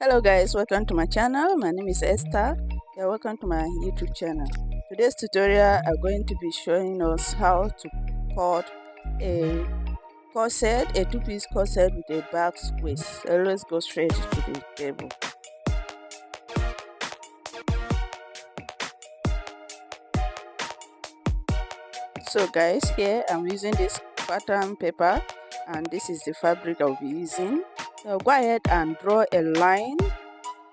Hello guys, welcome to my channel. My name is Esther. You're welcome to my YouTube channel. Today's tutorial I'm going to be showing us how to cut a corset, a two-piece corset with a basque waist. So let's go straight to the table. So guys, here I'm using this pattern paper and this is the fabric I'll be using. So go ahead and draw a line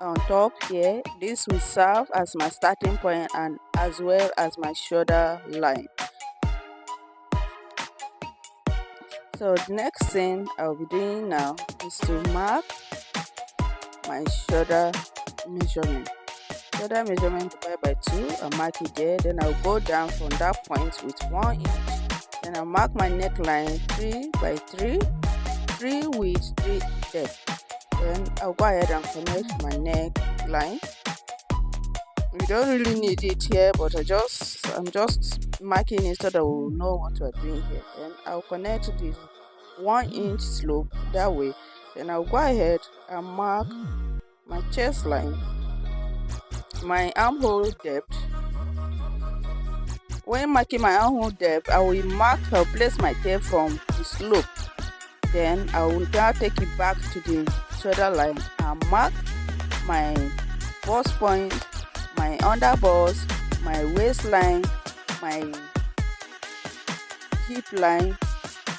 on top here. This will serve as my starting point and as well as my shoulder line. So the next thing I'll be doing now is to mark my shoulder measurement. Shoulder measurement divided by 2, I'll mark it there. Then I'll go down from that point with 1 inch. Then I'll mark my neckline 3 by 3, 3 width, 3 depth. Then I'll go ahead and connect my neckline. We don't really need it here, but I'm just marking it so that we'll know what we're doing here. Then I'll connect the 1 inch slope that way. Then I'll go ahead and mark my chest line, my armhole depth. When marking my armhole depth, I'll place my tape from the slope. Then I will now take it back to the shoulder line and mark my bust point, my underbust, my waistline, my hip line.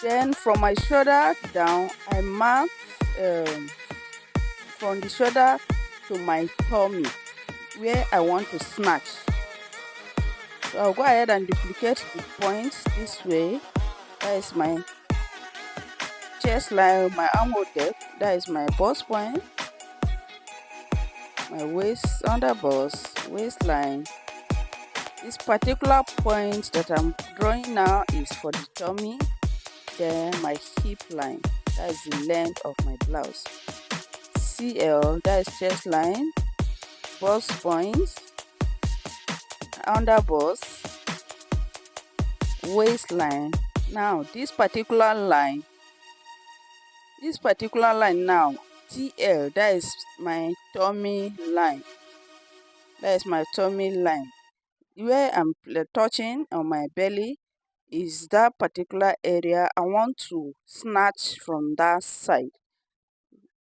Then from my shoulder down, I mark from the shoulder to my tummy where I want to snatch. So I'll go ahead and duplicate the points this way. That is my chest line, my armhole depth. That is my bust point, my waist, underbust, waistline. This particular point that I'm drawing now is for the tummy. Then my hip line, that is the length of my blouse. CL, that is chest line, bust points, underbust, waistline. Now this particular line now, TL, that is my tummy line. That is my tummy line. Where I'm touching on my belly is that particular area I want to snatch from that side.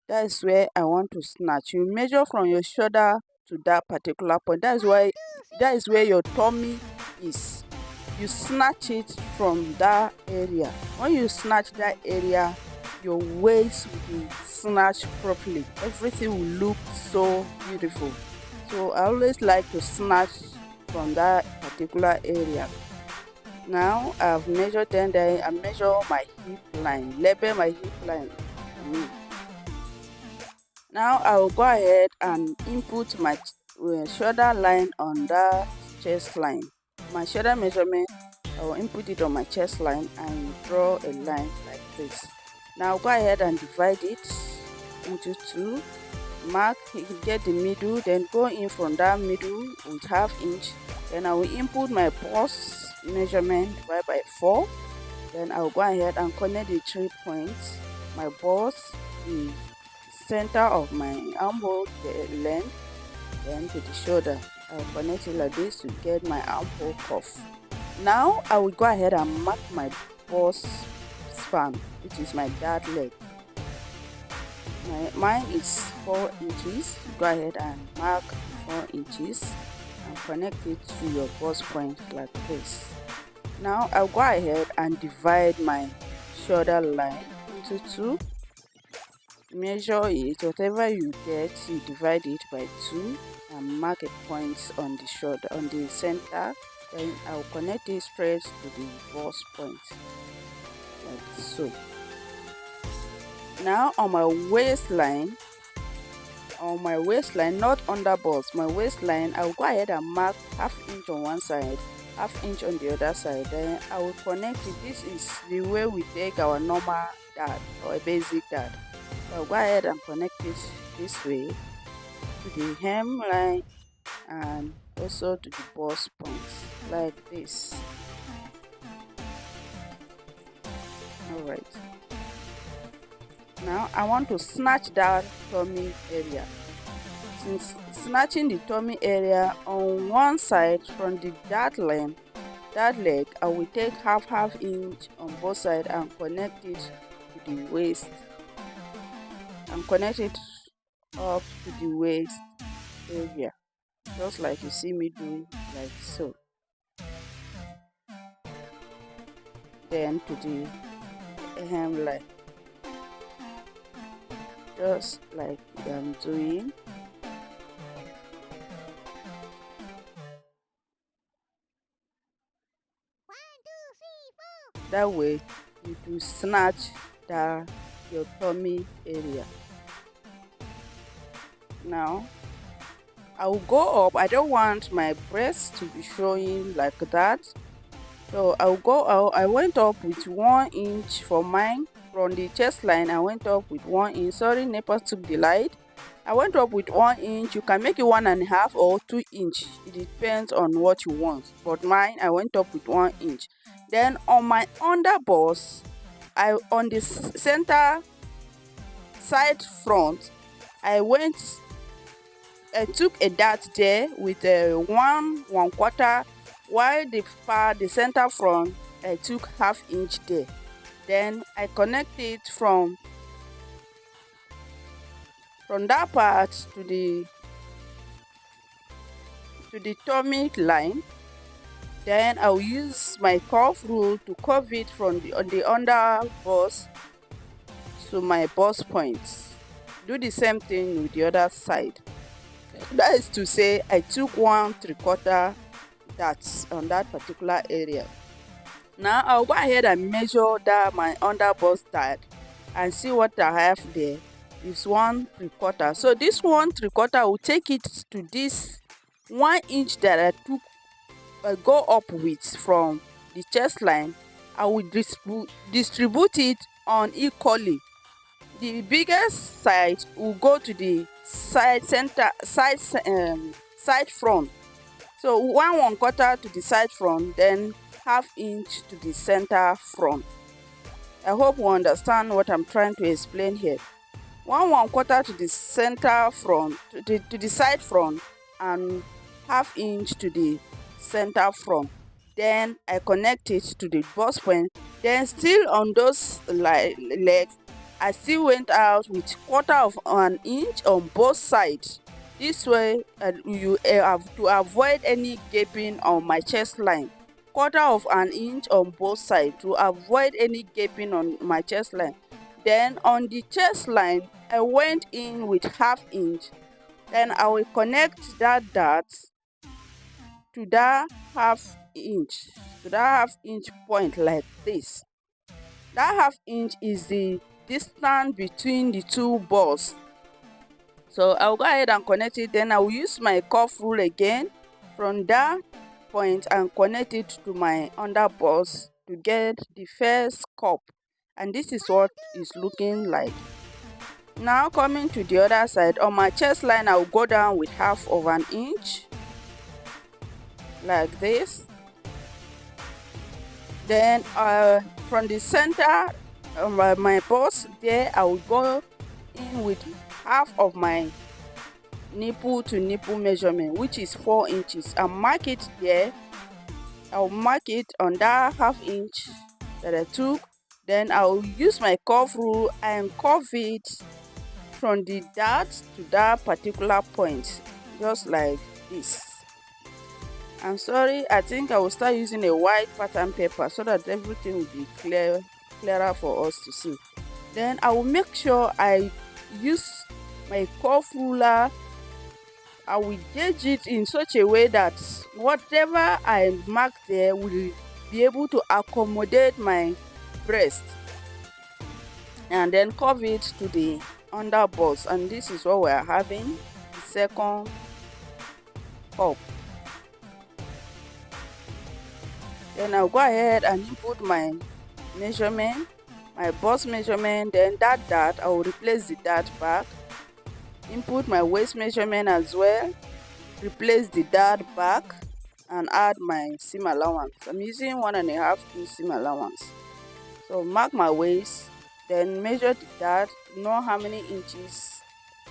That is where I want to snatch. You measure from your shoulder to that particular point. That is where your tummy is. You snatch it from that area. When you snatch that area, your waist will be snatched properly. Everything will look so beautiful. So I always like to snatch from that particular area. Now I've measured, then I measure my hip line, label my hip line. Now I will go ahead and input my shoulder line on that chest line. My shoulder measurement, I will input it on my chest line and draw a line like this. Now I'll go ahead and divide it into 2. Mark, get the middle, then go in from that middle with 1/2 inch. Then I will input my bust measurement divided by 4. Then I will go ahead and connect the 3 points. My bust, the center of my armhole, the length, then to the shoulder. I will connect it like this to get my armhole cuff. Now I will go ahead and mark my bust span, which is my dart leg. Mine is 4 inches. Go ahead and mark 4 inches and connect it to your bust point like this. Now I'll go ahead and divide my shoulder line into 2. Measure it, whatever you get, you divide it by 2 and mark a point on the shoulder, on the center. Then I'll connect it straight to the bust point like so. Now on my waistline, not under bust, my waistline, I'll go ahead and mark 1/2 inch on one side, 1/2 inch on the other side. Then I will connect it. This is the way we take our normal dart or a basic dart. I'll go ahead and connect it this way to the hemline and also to the bust points like this. Alright. Now I want to snatch that tummy area. snatching the tummy area on one side from the dart leg, I will take half inch on both sides and connect it to the waist and connect it up to the waist area, just like you see me do, like so. Then to the hemline, just like I'm doing. That way you do snatch your tummy area. Now I will go up. I don't want my breast to be showing like that, so I went up with 1 inch for mine. From the chest line I went up with 1 inch. Sorry, neighbor took the light. I went up with 1 inch. You can make it 1.5 or 2 inch. It depends on what you want. But mine, I went up with 1 inch. Then on my under bust, on the center side front, I took a dart there with a 1/4, while the center front I took half inch there. Then I connect it from that part to the tummy line. Then I will use my curve rule to curve it from the under bust to my bust points. Do the same thing with the other side. That is to say, I took 1/3 darts on that particular area. Now I'll go ahead and measure that my under bust dart and see what I have there is 1/3. So this 1/3 will take it to this 1 inch that I took go up with from the chest line. I will distribute it unequally. The biggest side will go to the side front. So 1/4 to the side front, then half inch to the center front. I hope you understand what I'm trying to explain here. 1/4 to the center front, to the side front, and half inch to the center front. Then I connect it to the bust point. Then still on those legs, I still went out with 1/4 inch on both sides. This way you have to avoid any gaping on my chest line. 1/4 inch on both sides to avoid any gaping on my chest line. Then on the chest line, I went in with half inch. Then I will connect that dart to that half inch point like this. That half inch is the distance between the two balls. So I'll go ahead and connect it. Then I will use my curve rule again from that point and connect it to my under bust to get the first cup. And this is what it's looking like. Now coming to the other side, on my chest line I will go down with 1/2 inch like this. Then from the center of my bust there, I will go in with half of my nipple to nipple measurement, which is 4 inches, and mark it there. I'll mark it on that half inch that I took. Then I'll use my curve rule and curve it from the dart to that particular point, just like this. I'm sorry, I think I will start using a white pattern paper so that everything will be clearer for us to see. Then I will make sure I use my curve ruler. I will gauge it in such a way that whatever I mark there will be able to accommodate my breast, and then curve it to the under bust. And this is what we are having, the second cup. Then I'll go ahead and input my measurement, my bust measurement. Then that dart, I will replace the dart back. Input my waist measurement as well, replace the dart back, and add my seam allowance. I'm using 1.5 inch seam allowance. So mark my waist, then measure the dart, know how many inches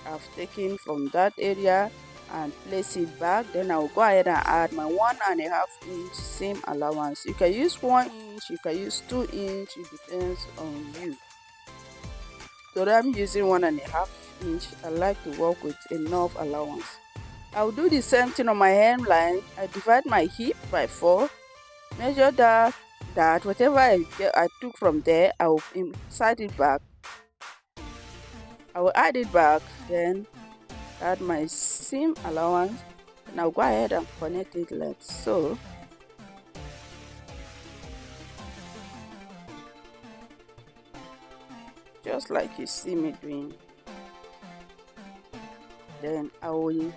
I've taken from that area and place it back. Then I'll go ahead and add my 1.5 inch seam allowance. You can use 1 inch, you can use 2 inch, it depends on you. So I'm using 1.5 inch. I like to work with enough allowance. I'll do the same thing on my hemline. I divide my hip by 4, measure that whatever I took from there, I will insert it back. I will add it back, then add my seam allowance, and I'll go ahead and connect it like so. Just like you see me doing. Then I will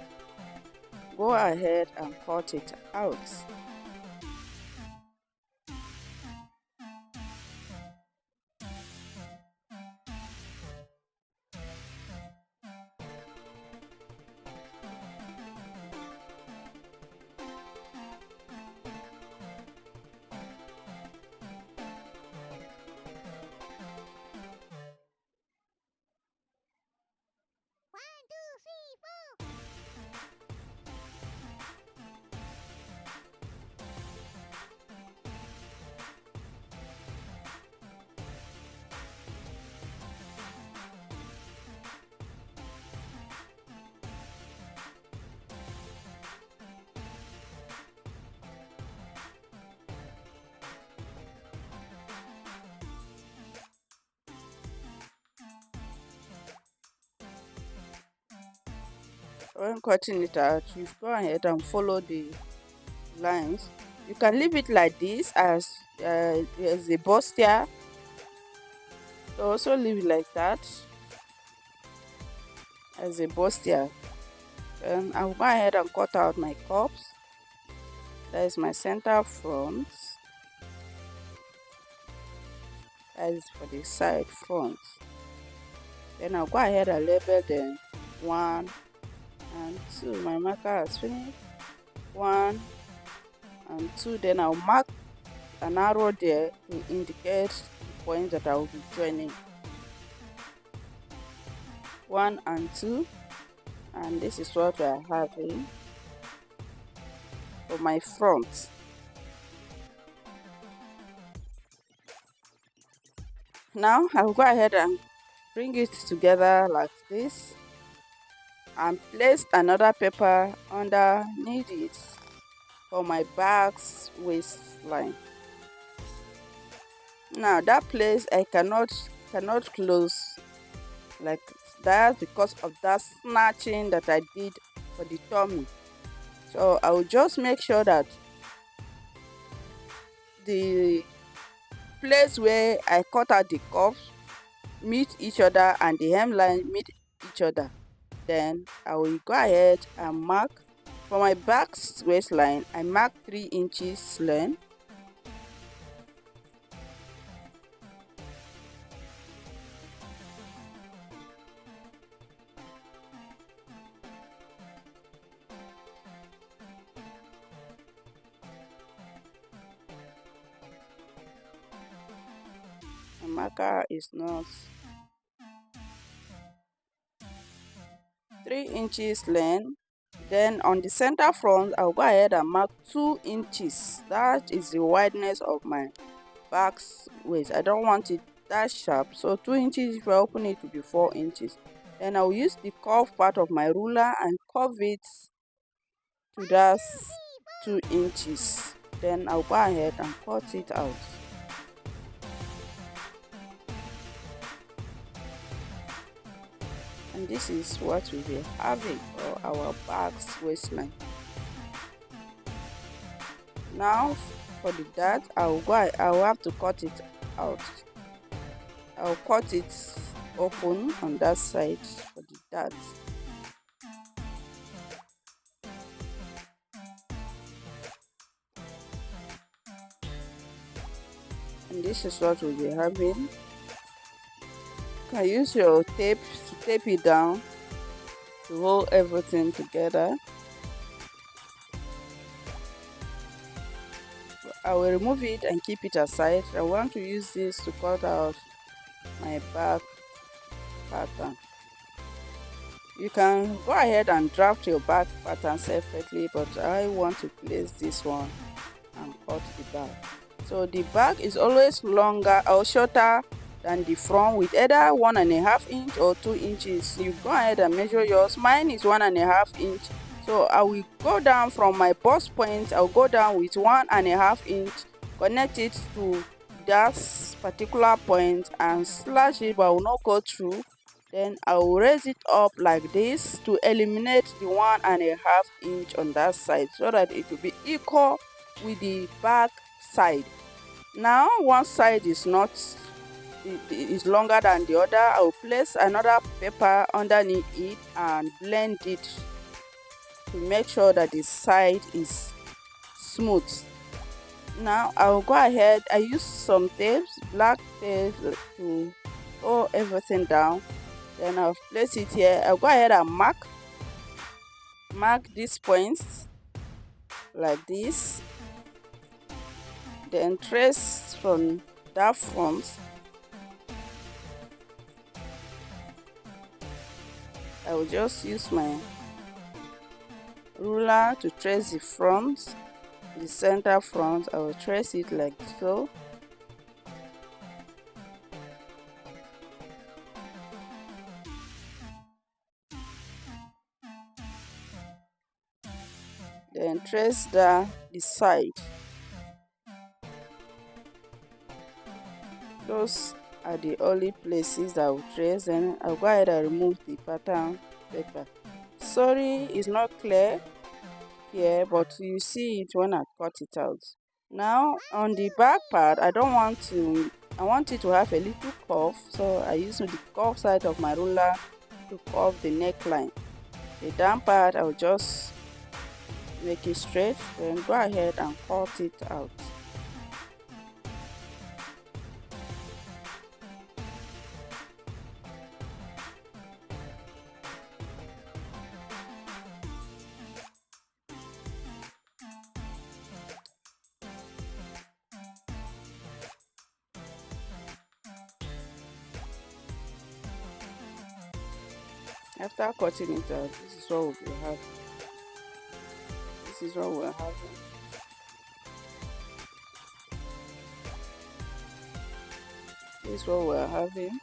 go ahead and cut it out. When cutting it out, you go ahead and follow the lines. You can leave it like this as a bustier. So also leave it like that as a bustier. Then I'll go ahead and cut out my cups. That is my center front. That is for the side front. Then I'll go ahead and label them 1 and 2. My marker has finished. 1 and 2. Then I'll mark an arrow there to indicate the point that I will be joining. 1 and 2. And this is what we are having for my front. Now I'll go ahead and bring it together like this and place another paper underneath it for my back's waistline. Now that place I cannot close like that because of that snatching that I did for the tummy. So I will just make sure that the place where I cut out the cuffs meet each other and the hemline meet each other. Then I will go ahead and mark for my back's waistline. I mark 3 inches length. My marker is not 3 inches length. Then on the center front, I'll go ahead and mark 2 inches. That is the wideness of my back's waist. I don't want it that sharp, so 2 inches. If I open it, to be 4 inches. Then I'll use the curved part of my ruler and curve it to that 2 inches. Then I'll go ahead and cut it out. And this is what we'll be having for our back's waistline. Now for the dart, I'll have to cut it out. I'll cut it open on that side for the dart. And this is what we'll be having. You can use your tape to tape it down to hold everything together. I will remove it and keep it aside. I want to use this to cut out my back pattern. You can go ahead and draft your back pattern separately, but I want to place this one and cut the back. So the back is always longer or shorter than the front with either 1.5 inch or 2 inches. You go ahead and measure yours. Mine is 1.5 inch. So I will go down from my bust point. I'll go down with 1.5 inch, connect it to that particular point and slash it, but I will not go through. Then I will raise it up like this to eliminate the 1.5 inch on that side so that it will be equal with the back side. Now one side is not is longer than the other. I will place another paper underneath it and blend it to make sure that the side is smooth. Now I will go ahead, I use some tapes, black tape, to hold everything down. Then I'll place it here. I'll go ahead and mark these points like this. Then trace from that front. I will just use my ruler to trace the front, the center front. I will trace it like so. Then trace the side. Those are the only places that I will trace. Then I'll go ahead and remove the pattern paper. Sorry, it's not clear here, but you see it when I cut it out. Now on the back part, I want it to have a little curve, so I use the curve side of my ruler to curve the neckline. The down part, I'll just make it straight, then go ahead and cut it out. After cutting it out, this is what we'll have. This is what we're having. This is what we're having.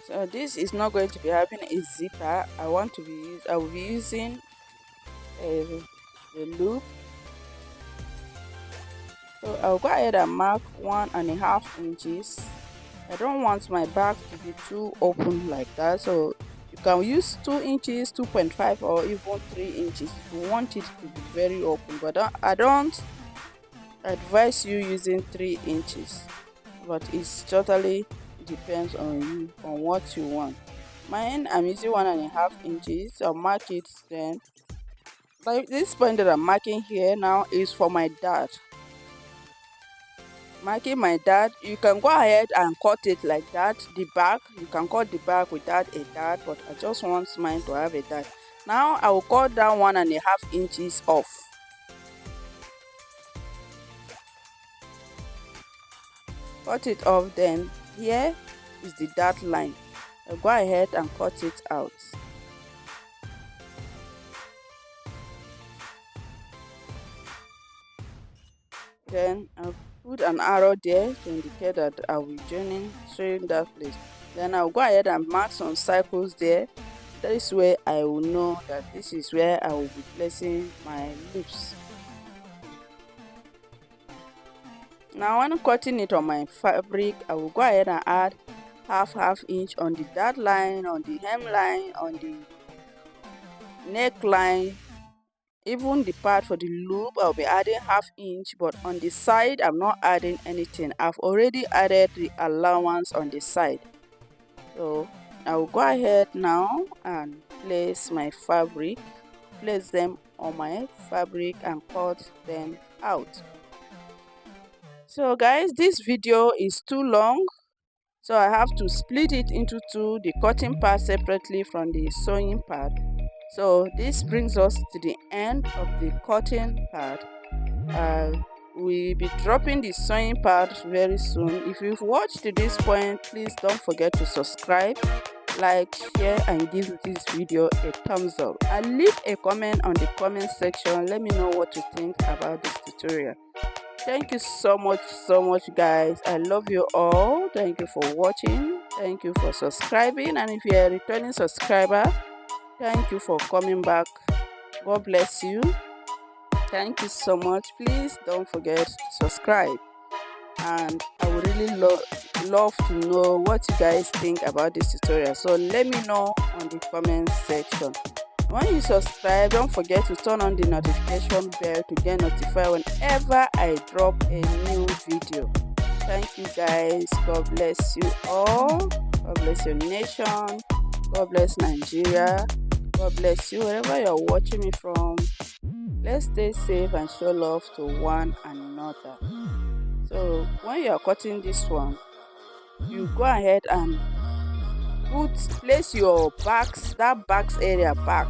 So this is not going to be having a zipper. I will be using a loop. So I'll go ahead and mark 1.5 inches. I don't want my back to be too open like that, so you can use 2 inches, 2.5, or even 3 inches if you want it to be very open, but I don't advise you using 3 inches, but it's totally depends on you, on what you want. Mine, I'm using 1.5 inches. I'll mark it. Then like this point that I'm marking here now is for my dart. Marking my dart, you can go ahead and cut it like that. The back, you can cut the back without a dart, but I just want mine to have a dart. Now I will cut down 1.5 inches off. Cut it off. Then here is the dart line. I'll go ahead and cut it out. Then I'll put an arrow there to indicate that I will be joining showing that place. Then I'll go ahead and mark some circles there. This way I will know that this is where I will be placing my loops. Now when I'm cutting it on my fabric, I will go ahead and add half inch on the dart line, on the hemline, on the neckline. Even the part for the loop, I'll be adding ½ inch, but on the side I'm not adding anything. I've already added the allowance on the side. So I will go ahead now and place my fabric, place them on my fabric and cut them out. So guys, this video is too long, so I have to split it into two, the cutting part separately from the sewing part. So this brings us to the end of the cutting part. We'll be dropping the sewing part very soon. If you've watched to this point, please don't forget to subscribe like, share, and give this video a thumbs up, and leave a comment on the comment section. Let me know what you think about this tutorial. Thank you so much guys. I love you all. Thank you for watching. Thank you for subscribing, and if you're a returning subscriber, thank you for coming back. God bless you. Thank you so much. Please don't forget to subscribe, and I would really love to know what you guys think about this tutorial, so let me know on the comment section. When you subscribe, don't forget to turn on the notification bell to get notified whenever I drop a new video. Thank you guys. God bless you all. God bless your nation. God bless Nigeria. God bless you wherever you're watching me from. Let's stay safe and show love to one another. So when you are cutting this one, you go ahead and place your backs, that backs area back.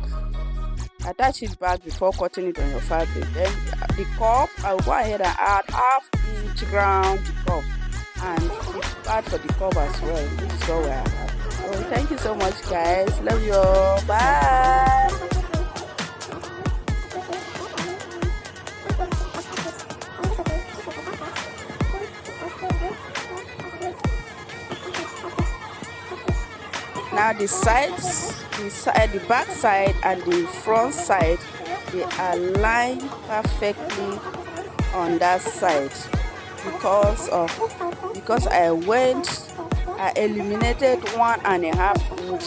Attach it back before cutting it on your fabric. Then the cup, I'll go ahead and add half-inch round the cup, and the part for the cup as well. This is what we have. So thank you so much guys. Love you all. Bye. Now the sides, the back side and the front side, they are lined perfectly on that side because I eliminated 1.5 inch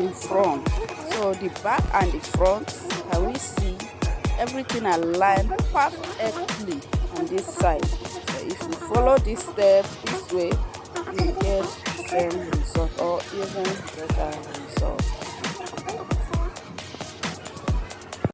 in front. So the back and the front, can we see everything aligned perfectly on this side? So if you follow this step this way, you get the same result or even better result.